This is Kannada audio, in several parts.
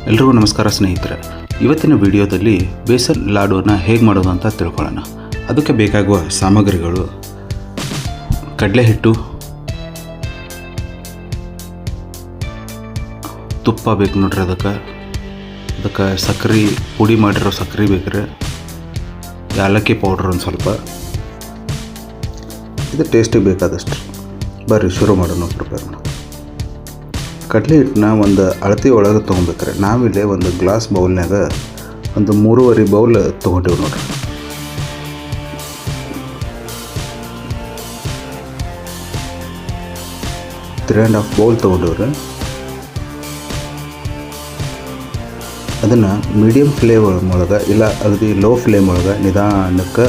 ಎಲ್ರಿಗೂ ನಮಸ್ಕಾರ ಸ್ನೇಹಿತರೆ. ಇವತ್ತಿನ ವಿಡಿಯೋದಲ್ಲಿ ಬೇಸನ್ ಲಾಡೂನ ಹೇಗೆ ಮಾಡೋದು ಅಂತ ತಿಳ್ಕೊಳ್ಳೋಣ. ಅದಕ್ಕೆ ಬೇಕಾಗುವ ಸಾಮಗ್ರಿಗಳು: ಕಡಲೆ ಹಿಟ್ಟು, ತುಪ್ಪ ಬೇಕು ನೋಡ್ರಿ, ಅದಕ್ಕೆ ಸಕ್ಕರೆ ಪುಡಿ ಮಾಡಿರೋ ಸಕ್ಕರೆ ಬೇಕ್ರಿ, ಏಲಕ್ಕಿ ಪೌಡ್ರ್ ಒಂದು ಸ್ವಲ್ಪ, ಇದು ಟೇಸ್ಟಿಗೆ ಬೇಕಾದಷ್ಟು. ಬರ್ರಿ ಶುರು ಮಾಡೋಣ, ಪ್ರಿಪೇರ್ ಮಾಡೋಣ. ಕಡಲೆ ಹಿಟ್ಟನ್ನ ಒಂದು ಅಳತೆ ಒಳಗೆ ತೊಗೊಬೇಕ್ರೆ. ನಾವಿಲ್ಲೇ ಒಂದು ಗ್ಲಾಸ್ ಬೌಲ್ನಾಗ ಒಂದು 3.5 ಬೌಲ್ ತೊಗೊಂಡಿವಿ ನೋಡ್ರಿ. ತ್ರೀ ಆ್ಯಂಡ್ ಹಾಫ್ ಬೌಲ್ ತೊಗೊಂಡಿವ್ರಿ. ಅದನ್ನು ಮೀಡಿಯಮ್ ಫ್ಲೇಮ್ ಒಳಗೆ ಇಲ್ಲ ಅಗದಿ ಲೋ ಫ್ಲೇಮ್ ಒಳಗೆ ನಿಧಾನಕ್ಕೆ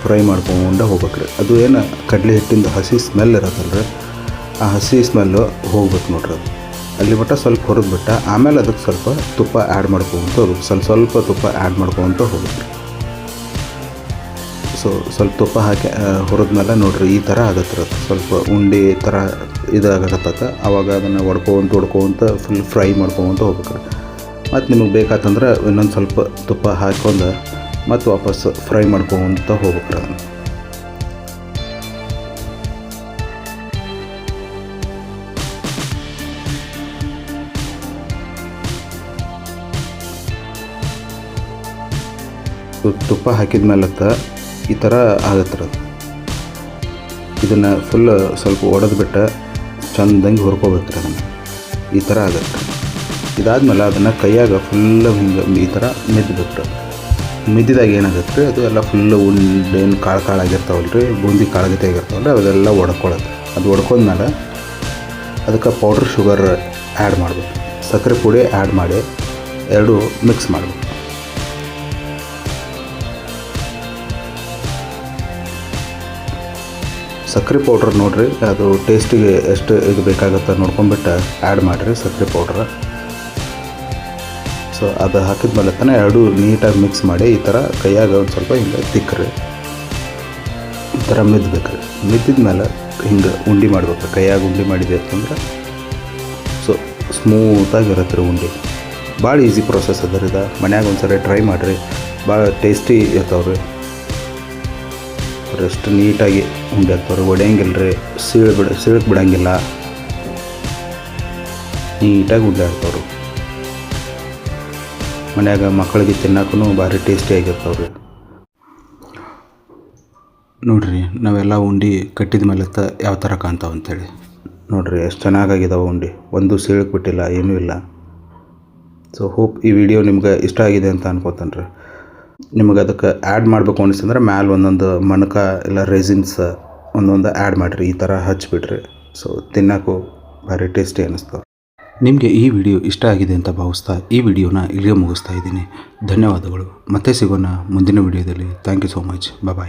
ಫ್ರೈ ಮಾಡ್ಕೊಂಡು ಹೋಗ್ಬೇಕ್ರಿ. ಅದು ಏನು ಕಡಲೆ ಹಿಟ್ಟಿಂದ ಹಸಿ ಸ್ಮೆಲ್ ಇರತ್ತಲ್ರಿ, ಆ ಹಸಿ ಸ್ಮೆಲ್ಲು ಹೋಗ್ಬೇಕು ನೋಡ್ರಿ. ಅದು ಅಲ್ಲಿ ಮಟ್ಟ ಸ್ವಲ್ಪ ಹುರಿದ್ಬಿಟ್ಟು ಆಮೇಲೆ ಅದಕ್ಕೆ ಸ್ವಲ್ಪ ತುಪ್ಪ ಆ್ಯಡ್ ಮಾಡ್ಕೊತ ಹೋಗ್ಬೇಕು. ಸ್ವಲ್ಪ ತುಪ್ಪ ಆ್ಯಡ್ ಮಾಡ್ಕೊತ ಹೋಗ್ಬೇಕು. ಸ್ವಲ್ಪ ತುಪ್ಪ ಹಾಕಿ ಹುರಿದ್ಮೇಲೆ ನೋಡಿರಿ ಈ ಥರ ಆಗತ್ತೆ. ಸ್ವಲ್ಪ ಉಂಡೆ ಥರ ಇದಾಗತ್ತತ್ತ. ಆವಾಗ ಅದನ್ನು ಹೊಡ್ಕೊಂತ ಫುಲ್ ಫ್ರೈ ಮಾಡ್ಕೊತ ಹೋಗ್ಬೇಕು. ಮತ್ತು ನಿಮಗೆ ಬೇಕಾತಂದ್ರೆ ಇನ್ನೊಂದು ಸ್ವಲ್ಪ ತುಪ್ಪ ಹಾಕ್ಕೊಂಡು ಮತ್ತು ವಾಪಸ್ ಫ್ರೈ ಮಾಡ್ಕೊತ ಹೋಗ್ಬೇಕು. ಅದನ್ನು ತುಪ್ಪ ಹಾಕಿದ ಮೇಲೆ ಈ ಥರ ಆಗತ್ತೆ. ಇದನ್ನು ಫುಲ್ ಸ್ವಲ್ಪ ಒಡೆದ್ಬಿಟ್ಟು ಚೆಂದಂಗೆ ಹುರ್ಕೋಬೇಕ್ರಿ. ಅದನ್ನು ಈ ಥರ ಆಗತ್ತೆ. ಇದಾದ್ಮೇಲೆ ಅದನ್ನು ಕೈಯಾಗ ಫುಲ್ಲು ಹಿಂಗೆ ಈ ಥರ ಮಿದ್ಬೇಕು. ಮಿದ್ದಿದಾಗ ಏನಾಗುತ್ತೆ, ಅದು ಎಲ್ಲ ಫುಲ್ಲು ಉಂಡೇನು ಕಾಳಾಗಿರ್ತಾವಲ್ಲ ರೀ, ಬೂಂದಿ ಕಾಳಗತೆ ಆಗಿರ್ತಾವಲ್ಲ, ಅದೆಲ್ಲ ಒಡ್ಕೊಳ್ಳುತ್ತೆ. ಅದು ಒಡ್ಕೊಂಡ್ಮೇಲೆ ಅದಕ್ಕೆ ಪೌಡ್ರ್ ಶುಗರ್ ಆ್ಯಡ್ ಮಾಡಬೇಕು. ಸಕ್ಕರೆ ಪುಡಿ ಆ್ಯಡ್ ಮಾಡಿ ಎರಡು ಮಿಕ್ಸ್ ಮಾಡಬೇಕು. ಸಕ್ಕರೆ ಪೌಡ್ರ್ ನೋಡಿರಿ, ಅದು ಟೇಸ್ಟಿಗೆ ಎಷ್ಟು ಇದು ಬೇಕಾಗುತ್ತೆ ನೋಡ್ಕೊಂಬಿಟ್ಟು ಆ್ಯಡ್ ಮಾಡಿರಿ ಸಕ್ಕರೆ ಪೌಡ್ರ್. ಅದು ಹಾಕಿದ ಮೇಲೆ ತಾನೇ ಎರಡು ನೀಟಾಗಿ ಮಿಕ್ಸ್ ಮಾಡಿ ಈ ಥರ ಕೈಯಾಗ ಒಂದು ಸ್ವಲ್ಪ ಹಿಂಗೆ ತಿಕ್ಕ್ರಿ. ಈ ಥರ ಮಿದ್ಬೇಕ್ರಿ. ಮಿದ್ದಿದ ಮೇಲೆ ಹಿಂಗೆ ಉಂಡೆ ಮಾಡ್ಬೇಕು. ಕೈಯಾಗ ಉಂಡೆ ಮಾಡಿದೆ ಅಂತಂದ್ರೆ ಸ್ಮೂತಾಗಿರತ್ತೆ ರೀ ಉಂಡೆ. ಭಾಳ ಈಸಿ ಪ್ರೊಸೆಸ್ ಅದ ರೀ. ಇದು ಮನ್ಯಾಗ ಒಂದು ಸರಿ ಟ್ರೈ ಮಾಡಿರಿ, ಭಾಳ ಟೇಸ್ಟಿ ಇರ್ತಾವ್ರಿ. ಎಷ್ಟು ನೀಟಾಗಿ ಉಂಡೆ ಆಗ್ತಾವ್ರಿ, ಒಡೆಯಂಗಿಲ್ಲ ರೀ, ಸಿಳಕ್ಕೆ ಬಿಡೋಂಗಿಲ್ಲ, ನೀಟಾಗಿ ಉಂಡೆ ಆಗ್ತಾವ್ರಿ. ಮನ್ಯಾಗ ಮಕ್ಕಳಿಗೆ ತಿನ್ನೋಕ್ಕೂ ಭಾರಿ ಟೇಸ್ಟಿಯಾಗಿರ್ತಾವ್ರಿ. ನೋಡಿರಿ, ನಾವೆಲ್ಲ ಉಂಡೆ ಕಟ್ಟಿದ ಮೇಲೆ ಯಾವ ಥರ ಕಾಣ್ತಾವೆ ಅಂಥೇಳಿ ನೋಡಿರಿ. ಎಷ್ಟು ಚೆನ್ನಾಗಾಗಿದ್ದಾವೆ ಉಂಡೆ, ಒಂದು ಸಿಳಕ್ಕೆ ಬಿಟ್ಟಿಲ್ಲ, ಏನೂ ಇಲ್ಲ. ಹೋಪ್ ಈ ವಿಡಿಯೋ ನಿಮ್ಗೆ ಇಷ್ಟ ಆಗಿದೆ ಅಂತ ಅನ್ಕೋತಾನೆ ರೀ. ನಿಮಗೆ ಅದಕ್ಕೆ ಆ್ಯಡ್ ಮಾಡಬೇಕು ಅನಿಸ್ತಂದ್ರೆ ಮ್ಯಾಲೆ ಒಂದೊಂದು ಮಣಕ ಇಲ್ಲ ರೆಸಿನ್ಸ್ ಒಂದೊಂದು ಆ್ಯಡ್ ಮಾಡಿರಿ. ಈ ಥರ ಹಚ್ಬಿಡ್ರಿ. ತಿನ್ನೋಕ್ಕೂ ಭಾರಿ ಟೇಸ್ಟಿ ಅನ್ನಿಸ್ತಾವೆ. ನಿಮಗೆ ಈ ವಿಡಿಯೋ ಇಷ್ಟ ಆಗಿದೆ ಅಂತ ಭಾವಿಸ್ತಾ ಈ ವಿಡಿಯೋನ ಇಲ್ಲಿಗೆ ಮುಗಿಸ್ತಾ ಇದ್ದೀನಿ. ಧನ್ಯವಾದಗಳು. ಮತ್ತೆ ಸಿಗೋಣ ಮುಂದಿನ ವಿಡಿಯೋದಲ್ಲಿ. Thank you so much. Bye.